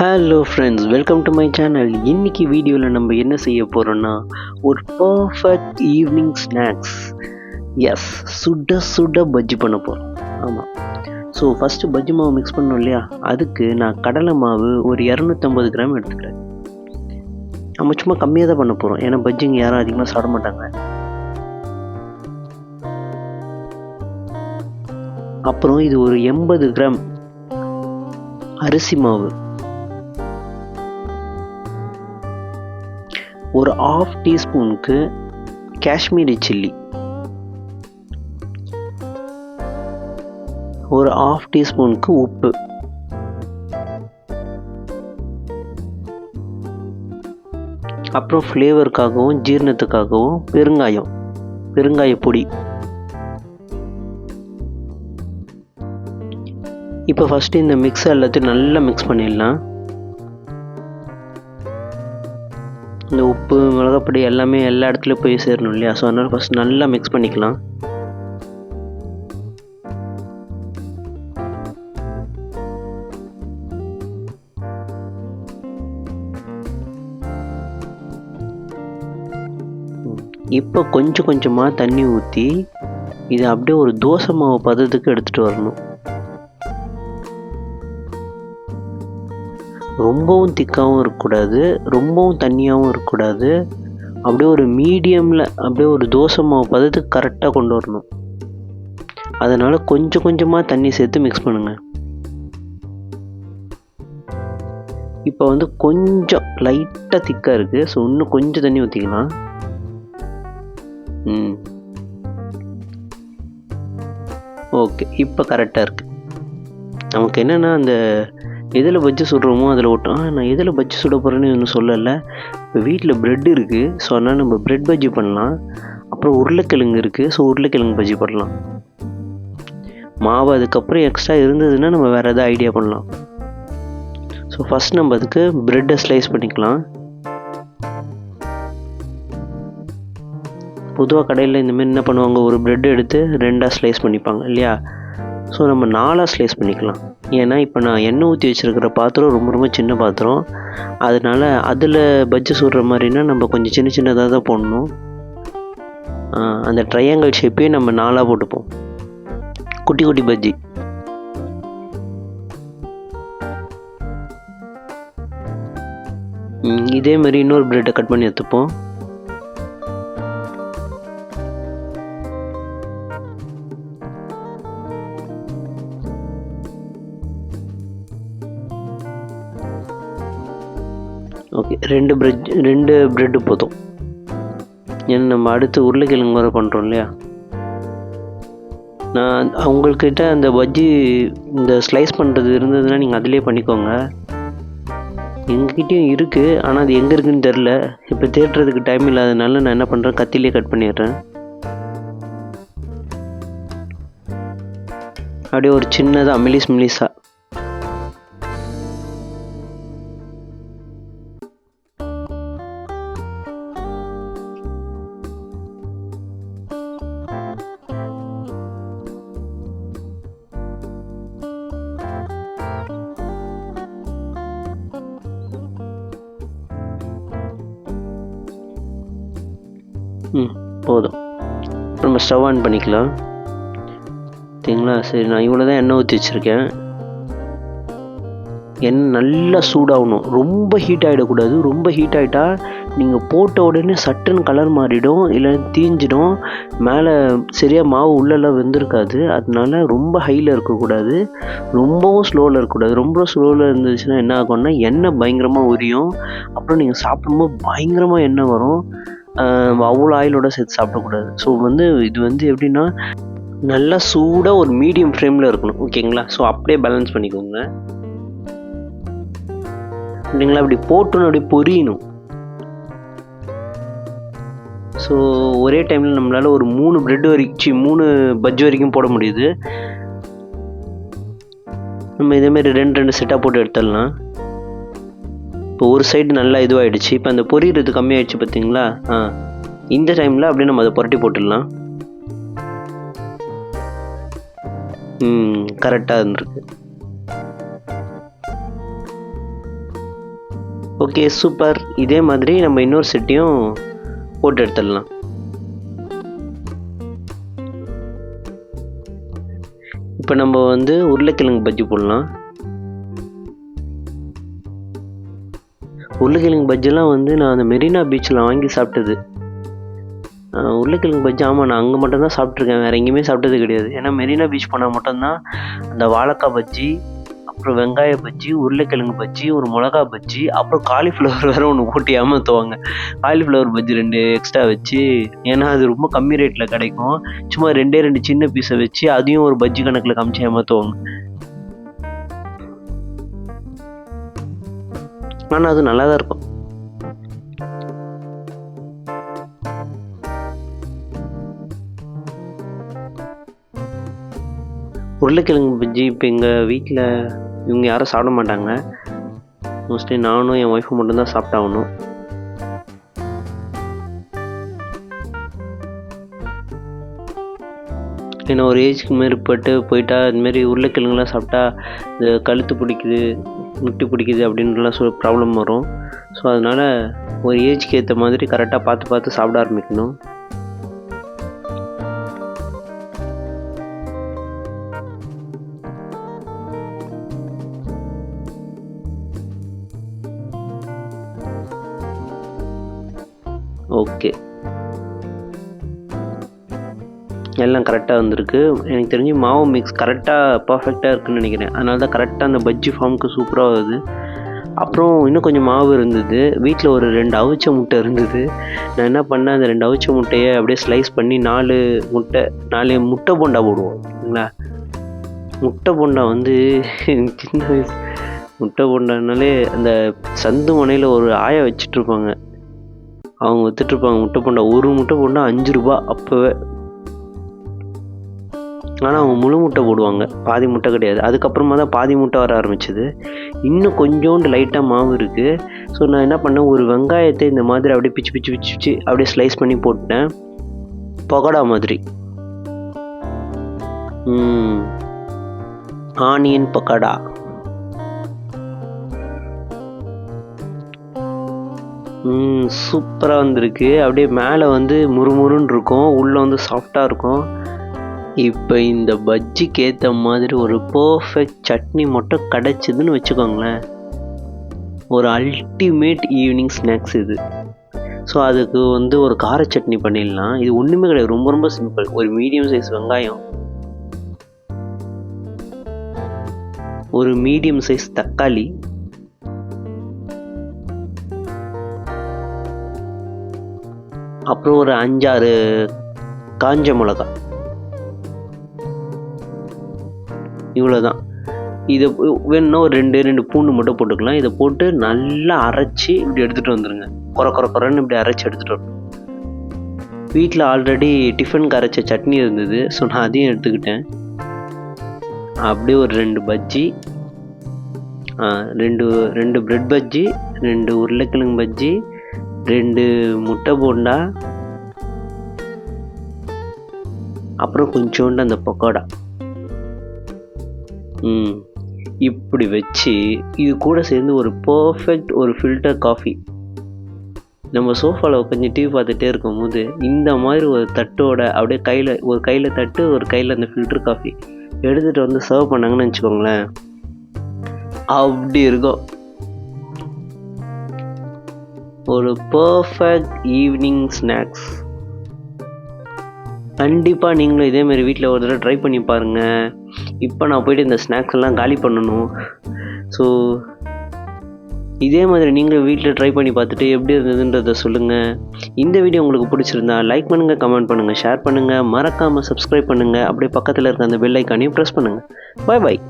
Hello friends, welcome to my channel. இன்னைக்கு வீடியோவில் நம்ம என்ன செய்ய போகிறோன்னா ஒரு பர்ஃபெக்ட் ஈவினிங் ஸ்நாக்ஸ். எஸ், சுட சுட பஜ்ஜி பண்ண போகிறோம். ஆமாம். ஸோ ஃபஸ்ட்டு பஜ்ஜி மாவு மிக்ஸ் பண்ணோம் இல்லையா, அதுக்கு நான் கடலை மாவு ஒரு 250 கிராம் எடுத்துக்கிறேன். நம்ம சும்மா கம்மியாக தான் பண்ண போகிறோம், ஏன்னா பஜ்ஜிங்க யாரும் அதிகமாக சாப்பிட மாட்டாங்க. அப்புறம் இது ஒரு 80 கிராம் அரிசி மாவு, ஒரு 1/2 டீஸ்பூனுக்கு காஷ்மீரி சில்லி, ஒரு 1/2 டீஸ்பூனுக்கு உப்பு, அப்புறம் ஃப்ளேவருக்காகவும் ஜீரணத்துக்காகவும் பெருங்காய பொடி. இப்போ ஃபஸ்ட்டு இந்த மிக்ஸ் எல்லாத்தையும் நல்லா மிக்ஸ் பண்ணிடலாம். இந்த உப்பு மிளகாப்பொடி எல்லாமே எல்லா இடத்துலையும் போய் சேரணும் இல்லையா, ஸோ அதனால் ஃபஸ்ட் நல்லா மிக்ஸ் பண்ணிக்கலாம். இப்போ கொஞ்சம் கொஞ்சமாக தண்ணி ஊற்றி இதை அப்படியே ஒரு தோசை மாவு பதத்துக்கு எடுத்துகிட்டு வரணும். ரொம்பவும் திக்காகவும் இருக்கக்கூடாது, ரொம்பவும் தண்ணியாகவும் இருக்கக்கூடாது. அப்படியே ஒரு மீடியமில், அப்படியே ஒரு தோசை மாவு பதத்துக்கு கரெக்டாக கொண்டு வரணும். அதனால் கொஞ்சம் கொஞ்சமாக தண்ணி சேர்த்து மிக்ஸ் பண்ணுங்கள். இப்போ வந்து கொஞ்சம் லைட்டாக திக்காக இருக்குது, ஸோ இன்னும் கொஞ்சம் தண்ணி ஊற்றிக்கலாம். ஓகே, இப்போ கரெக்டாக இருக்குது. நமக்கு என்னென்னா, அந்த எதில் பஜ்ஜி சுடுறோமோ அதில் ஓட்டும். நான் எதில் பஜ்ஜி சுட போகிறேன்னு இன்னும் சொல்லலை. இப்போ வீட்டில் ப்ரெட் இருக்குது, ஸோ அதனால் நம்ம ப்ரெட் பஜ்ஜி பண்ணலாம். அப்புறம் உருளைக்கிழங்கு இருக்குது, ஸோ உருளைக்கிழங்கு பஜ்ஜி பண்ணலாம். மாவு அதுக்கப்புறம் எக்ஸ்ட்ரா இருந்ததுன்னா நம்ம வேறு எதாவது ஐடியா பண்ணலாம். ஸோ ஃபஸ்ட் நம்ம அதுக்கு ப்ரெட்டை ஸ்லைஸ் பண்ணிக்கலாம். பொதுவாக கடையில் இந்தமாரி என்ன பண்ணுவாங்க, ஒரு ப்ரெட் எடுத்து 2ஆக ஸ்லைஸ் பண்ணிப்பாங்க இல்லையா. ஸோ நம்ம 4ஆக ஸ்லைஸ் பண்ணிக்கலாம். ஏன்னா இப்போ நான் எண்ணெய் ஊற்றி வச்சுருக்கிற பாத்திரம் ரொம்ப ரொம்ப சின்ன பாத்திரம், அதனால் அதில் பஜ்ஜி சுடுற மாதிரினா நம்ம கொஞ்சம் சின்ன சின்னதாக தான் போடணும். அந்த ட்ரையாங்கிள் ஷேப்பே நம்ம 4ஆக போட்டுப்போம், குட்டி குட்டி பஜ்ஜி. இதே மாதிரி இன்னொரு ப்ரெட்டை கட் பண்ணி எடுத்துப்போம். ஓகே, 2 ப்ரெட்டு போதும். ஏன்னா நம்ம அடுத்து உருளைக்கிழங்கு வர பண்ணுறோம் இல்லையா. நான் அவங்கக்கிட்ட அந்த பஜ்ஜி இந்த ஸ்லைஸ் பண்ணுறது இருந்ததுன்னா நீங்கள் அதிலே பண்ணிக்கோங்க. எங்ககிட்டயும் இருக்குது, ஆனால் அது எங்கே இருக்குதுன்னு தெரில. இப்போ தேடுறதுக்கு டைம் இல்லாததுனால நான் என்ன பண்ணுறேன், கத்திலே கட் பண்ணிடுறேன். அப்படியே ஒரு சின்னதாக மெலிஸாக. போதும். நம்ம ஸ்டவ் ஆன் பண்ணிக்கலாம். சரிங்களா. சரி, நான் இவ்வளோ தான் எண்ணெய் ஊற்றி வச்சுருக்கேன். எண்ணெய் நல்லா சூடாகணும், ரொம்ப ஹீட் ஆகிடக்கூடாது. ரொம்ப ஹீட் ஆகிட்டா நீங்கள் போட்ட உடனே சட்டுன்னு கலர் மாறிடும், இல்லை தீஞ்சிடும், மேலே சரியாக மாவு உள்ளெல்லாம் வெந்திருக்காது. அதனால ரொம்ப ஹையில் இருக்கக்கூடாது, ரொம்பவும் ஸ்லோவில் இருக்கக்கூடாது. ரொம்ப ஸ்லோவில் இருந்துச்சுன்னா என்ன ஆகும்னா எண்ணெய் பயங்கரமாக உரியும். அப்புறம் நீங்கள் சாப்பிடும்போது பயங்கரமாக எண்ணெய் வரும். அவ்வளோ ஆயிலோட சேர்த்து சாப்பிடக்கூடாது. ஸோ இது எப்படின்னா, நல்லா சூடாக ஒரு மீடியம் ஃப்ளேமில் இருக்கணும். ஓகேங்களா. ஸோ அப்படியே பேலன்ஸ் பண்ணிக்கோங்க. அப்படிங்களா. அப்படி போட்டோன்னு அப்படியே பொரியணும். ஸோ ஒரே டைமில் நம்மளால் ஒரு 3 பஜ்ஜி வரைக்கும் போட முடியுது. நம்ம இதேமாரி 2 செட்டாக போட்டு எடுத்துடலாம். இப்போ ஒரு சைடு நல்லா இதுவாகிடுச்சு. இப்போ அந்த பொரியிறது கம்மியாகிடுச்சு பார்த்தீங்களா. இந்த டைமில் அப்படியே நம்ம அதை புரட்டி போட்டுடலாம். கரெக்டாக இருந்திருக்கு. Okay super. இதே மாதிரி நம்ம இன்னொரு செட்டையும் போட்டு எடுத்துடலாம். இப்போ நம்ம வந்து உருளைக்கிழங்கு பஜ்ஜி போடலாம். உருளைக்கிழங்கு பஜ்ஜிலாம் வந்து நான் அந்த மெரினா பீச்சில் வாங்கி சாப்பிட்டது. உருளைக்கிழங்கு பஜ்ஜி ஆமாம், நான் அங்கே மட்டும்தான் சாப்பிட்ருக்கேன், வேறு எங்கேயுமே சாப்பிட்டது கிடையாது. ஏன்னா மெரினா பீச் போனால் மட்டும்தான் அந்த வாழைக்காய் பஜ்ஜி, அப்புறம் வெங்காய பஜ்ஜி, உருளைக்கிழங்கு பஜ்ஜி, ஒரு மிளகா பஜ்ஜி, அப்புறம் காலிஃப்ளவர் வேறு ஒன்று போட்டு ஏமாற்றுவாங்க. காலிஃப்ளவர் பஜ்ஜி 2 எக்ஸ்ட்ரா வச்சு, ஏன்னா அது ரொம்ப கம்மி ரேட்டில் கிடைக்கும். சும்மா 2 சின்ன பீஸை வச்சு அதையும் ஒரு பஜ்ஜி கணக்கில் காமிச்சு ஏமாற்றுவாங்க. ஆனால் அது நல்லா தான் இருக்கும். உருளைக்கிழங்கு பஜ்ஜி இப்போ எங்கள் வீட்டில் இவங்க யாரும் சாப்பிட மாட்டாங்க. மோஸ்ட்லி நானும் என் ஒய்ஃபும் மட்டும்தான் சாப்பிட்டாகணும். ஏன்னா ஒரு ஏஜ்க்கு மேற்பட்டு போயிட்டா இதுமாரி உருளைக்கிழங்குலாம் சாப்பிட்டா இந்த கழுத்து பிடிக்குது, முட்டி பிடிக்குது அப்படின்லாம் ப்ராப்ளம் வரும். ஸோ அதனால் ஒரு ஏஜ்க்கு ஏற்ற மாதிரி கரெக்டாக பார்த்து சாப்பிட ஆரம்பிக்கணும். ஓகே, எல்லாம் கரெக்டாக வந்திருக்கு. எனக்கு தெரிஞ்சு மாவு மிக்ஸ் கரெக்டாக பர்ஃபெக்டாக இருக்குதுன்னு நினைக்கிறேன். அதனால தான் கரெக்டாக அந்த பஜ்ஜி ஃபார்முக்கு சூப்பராக வருது. அப்புறம் இன்னும் கொஞ்சம் மாவு இருந்தது. வீட்டில் ஒரு 2 அவிச்ச முட்டை இருந்தது. நான் என்ன பண்ணேன், அந்த 2 அவிச்ச முட்டையை அப்படியே ஸ்லைஸ் பண்ணி 4 முட்டை போண்டா போடுவோம் இல்லைங்களா. முட்டை போண்டா வந்து சின்ன வயசு முட்டை போண்டானாலே அந்த சந்து முனையில் ஒரு ஆயை வச்சிட்ருப்பாங்க, அவங்க விற்றுட்ருப்பாங்க முட்டை போண்டா. ஒரு முட்டை போண்டா 5 ரூபா அப்போவே. ஆனால் அவங்க முழு முட்டை போடுவாங்க, பாதி முட்டை கிடையாது. அதுக்கப்புறமா தான் பாதி முட்டை வர ஆரம்பிச்சிது. இன்னும் கொஞ்சோண்டு லைட்டாக மாவு இருக்குது. ஸோ நான் என்ன பண்ணேன், ஒரு வெங்காயத்தை இந்த மாதிரி அப்படியே பிச்சு அப்படியே ஸ்லைஸ் பண்ணி போட்டேன், பகோடா மாதிரி. ஆனியன் பக்கோடா. சூப்பராக வந்திருக்கு. அப்படியே மேலே வந்து முறுமுறுன்னு இருக்கும், உள்ளே வந்து சாஃப்டாக இருக்கும். இப்போ இந்த பஜ்ஜிக்கு ஏற்ற மாதிரி ஒரு பர்ஃபெக்ட் சட்னி மட்டும் கிடச்சிதுன்னு வச்சுக்கோங்களேன், ஒரு அல்டிமேட் ஈவினிங் ஸ்நாக்ஸ் இது. ஸோ அதுக்கு வந்து ஒரு கார சட்னி பண்ணிடலாம். இது ஒன்றுமே கிடையாது, ரொம்ப ரொம்ப சிம்பிள். ஒரு மீடியம் சைஸ் வெங்காயம், ஒரு மீடியம் சைஸ் தக்காளி, அப்புறம் ஒரு 5-6 காஞ்ச மிளகா, இவ்வளோதான். இதை வேணும்னா ஒரு 2 பூண்டு மட்டும் போட்டுக்கலாம். இதை போட்டு நல்லா அரைச்சி இப்படி எடுத்துகிட்டு வந்துடுங்க. குறன்னு இப்படி அரைச்சி எடுத்துகிட்டு வரணும். வீட்டில் ஆல்ரெடி டிஃபனுக்கு அரைச்ச சட்னி இருந்தது, ஸோ நான் அதையும் எடுத்துக்கிட்டேன். அப்படியே ஒரு 2 பஜ்ஜி, 2 பிரெட் பஜ்ஜி, 2 உருளைக்கிழங்கு பஜ்ஜி, 2 முட்டை போண்டா, அப்புறம் கொஞ்சோண்டு அந்த பக்கோடா. இப்படி வச்சு இது கூட சேர்ந்து ஒரு பர்ஃபெக்ட் ஒரு ஃபில்டர் காஃபி. நம்ம சோஃபாவில் உட்காந்து டிவி பார்த்துட்டே இருக்கும்போது இந்த மாதிரி ஒரு தட்டோட அப்படியே ஒரு கையில் தட்டு, ஒரு கையில் அந்த ஃபில்டர் காஃபி எடுத்துகிட்டு வந்து சர்வ் பண்ணாங்கன்னு வச்சுக்கோங்களேன், அப்படி இருக்கும். ஒரு பர்ஃபெக்ட் ஈவினிங் ஸ்நாக்ஸ். கண்டிப்பாக நீங்களும் இதேமாரி வீட்டில் ஒரு தடவை ட்ரை பண்ணி பாருங்கள். இப்போ நான் போய்ட்டு இந்த ஸ்நாக்ஸ் எல்லாம் காலி பண்ணணும். ஸோ இதே மாதிரி நீங்களும் வீட்டில் ட்ரை பண்ணி பார்த்துட்டு எப்படி இருந்ததுன்றதை சொல்லுங்கள். இந்த வீடியோ உங்களுக்கு பிடிச்சிருந்தா லைக் பண்ணுங்கள், கமெண்ட் பண்ணுங்கள், ஷேர் பண்ணுங்கள், மறக்காமல் சப்ஸ்கிரைப் பண்ணுங்கள். அப்படியே பக்கத்தில் இருக்க அந்த பெல் ஐக்கானையும் ப்ரெஸ் பண்ணுங்கள். பாய்.